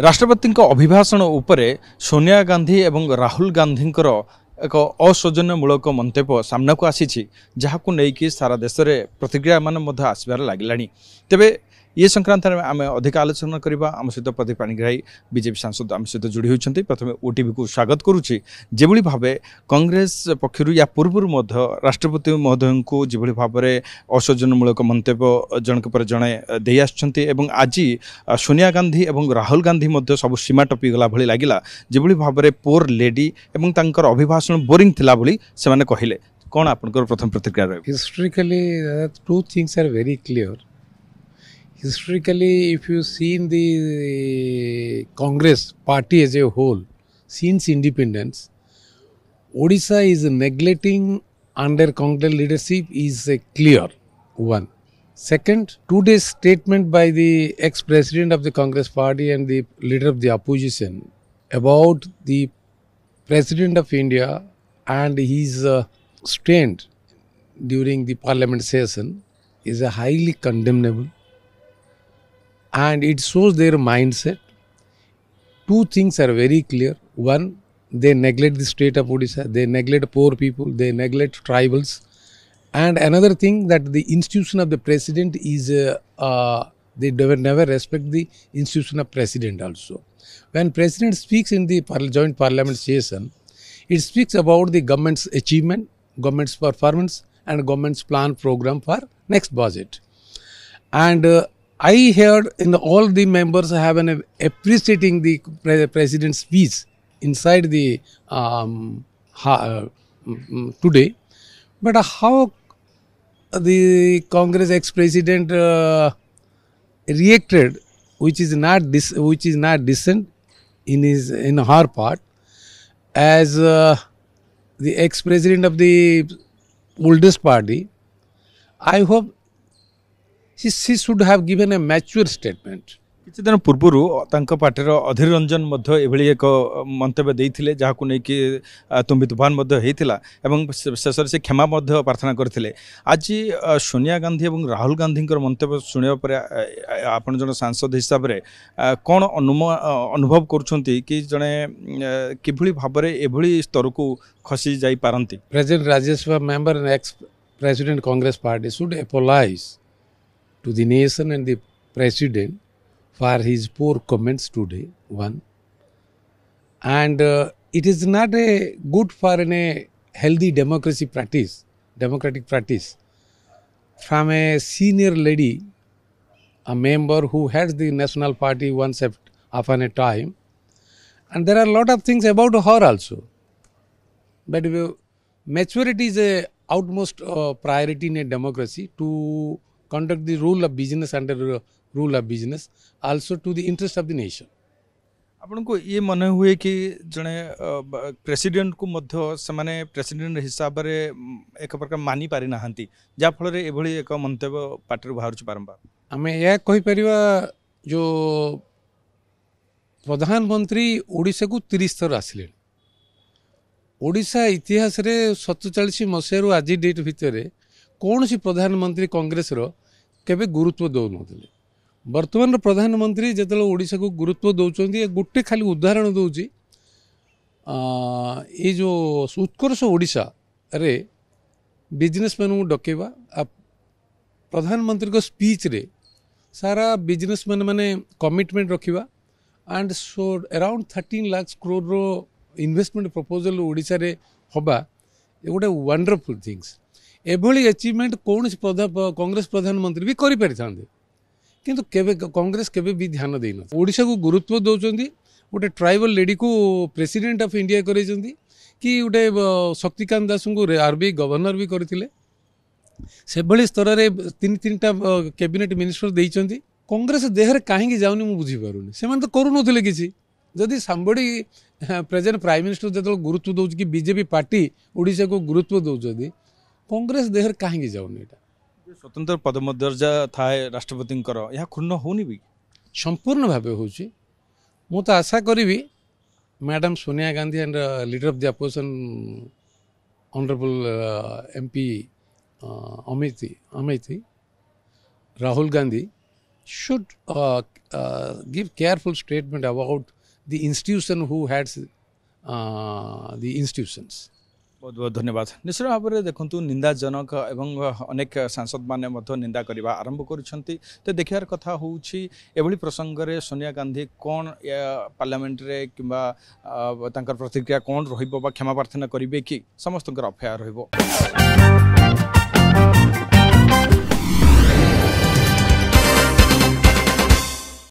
राष्ट्रपति अभिभाषण उपरे सोनिया गांधी एवं राहुल गांधी एक असौजन्यमूलक मंतव्य सामना को आसी जहाँ को लेकिन सारा देश में प्रतिक्रिया मान आसबार लगे तेरे ये संक्रांत में आम अधिक आलोचना करवा आम सहित प्रदीप पाणिग्राही बीजेपी सांसद आम सहित जोड़ी होती प्रथम ओटीवी को स्वागत करुच्ची जो भाव कांग्रेस पक्षर या पूर्व राष्ट्रपति महोदय को जो भाव में असौजन्यमूलक मंतव्य जनक पर जड़े दे आज सोनिया गांधी और राहुल गांधी सब सीमा टपीगला भली लगिला जो भाव में पोर लेडी और अभिभाषण बोरिंग थिला भली से कहले कौन आपनकर प्रथम प्रतिक्रिया रहे? Historically, two things are very clear. Historically, if you see in the Congress party as a whole, since independence, Odisha is neglecting under Congress leadership is clear, one. Second, today's statement by the ex-president of the Congress party and the leader of the opposition about the President of India and his stand during the parliament session is a highly condemnable, and it shows their mindset. Two things are very clear. One, they neglect the state of Odisha, they neglect poor people, they neglect tribals. And another thing that the institution of the president is, they never respect the institution of president also. When president speaks in the joint parliament session, it speaks about the government's achievement, government's performance and government's plan program for next budget. And I heard in all the members have an appreciating the president's speech inside the today. But how the Congress ex-president reacted, which is not decent in her part, as the ex-president of the oldest party, I hope she should have given a mature statement. किसी दिन पूर्व पार्टीर अधीर रंजन एक मंतव्य देते जहाँ को लेकिन तुम्बी तूफान शेष से क्षमा प्रार्थना करते आज सोनिया गांधी और राहुल गांधी मंतव्य शुणा पर आपण जन सांसद हिसाब से कौन अनुभव करुँच कि जड़े किभली भाव में एभली स्तर को खसी जाई पारंती? President Rajyasabha member and ex-president Congress party should apologize to the nation and the president for his poor comments today, one. And it is not a good for a healthy democratic practice from a senior lady, a member who heads the national party once upon a time. And there are a lot of things about her also. But maturity is a utmost priority in a democracy to conduct the rule of business under rule of business, also to the interest of the nation. आपन को ये मन हुए कि जने president को मध्य से president हिसाब रे एक प्रकार मानी पारि नाहंती जा फल रे एभली एक मंतव्य पार्टी बाहर बारंबार आमे या कहि परिवा जो प्रधानमंत्री ओडिसा को 30 थर आसिले ओडिसा इतिहास रे 47 मसियारू आज डेट भितर कौन सी प्रधानमंत्री कांग्रेस रो केबे गुरुत्व दौ नथिले वर्तमान प्रधानमंत्री जो ओडिशा को गुरुत्व दौरान गोटे खाली उदाहरण दूची ये जो उत्कर्ष ओडिशा रे बिजनेसमैन को डकेवा प्रधानमंत्री को स्पीच रे सारा बिजनेसमैन माने कमिटमेंट रखिबा and so around 13 lakh crore रो इन्वेस्टमेंट प्रपोजल ओडिशा रे होबा ये गोटे वंडरफुल थिंग्स एभली अचीवमेंट कौन कांग्रेस प्रधानमंत्री भी करि पारि थांदे किंतु केबे कांग्रेस केबे भी ध्यान देना ओडिशा को गुरुत्व दौरान गोटे ट्राइबल लेडी को प्रेसिडेंट ऑफ इंडिया करैछंती कि गोटे शक्तिकांत दास को आरबीआई गवर्नर भी करथिले से भली स्तर रे तीन कैबिनेट मिनिस्टर देइछंती कांग्रेस देहरे काहेकि जाउनी मु बुझी पारुनी सेमान तो करू नथिले किछि जदि सांबडी प्रेजेंट प्राइम मिनिस्टर जतो गुरुत्व दउछ कि बीजेपी पार्टी ओडिशा को गुरुत्व दउछदी कांग्रेस देहरे काहेकि जाउनी एटा स्वतंत्र पदमर्यादा थाए राष्ट्रपति यह क्षुण्ण होनी भी संपूर्ण भाव हो मु तो आशा करी madam Sonia Gandhi and leader of the opposition honourable MP Amethi Rahul Gandhi should give careful statement about the institution who had the institutions. बहुत बहुत धन्यवाद निश्चित भाव में देखु निंदाजनक एवं अनेक सांसद माने निंदा करने आरंभ करुँच तो देखार कथा हूँ प्रसंग में सोनिया गांधी कौन पार्लियामेंट रे किंबा प्रतिक्रिया कौन रहा क्षमा प्रार्थना करेंगे कि समस्त अपेक्षा रही।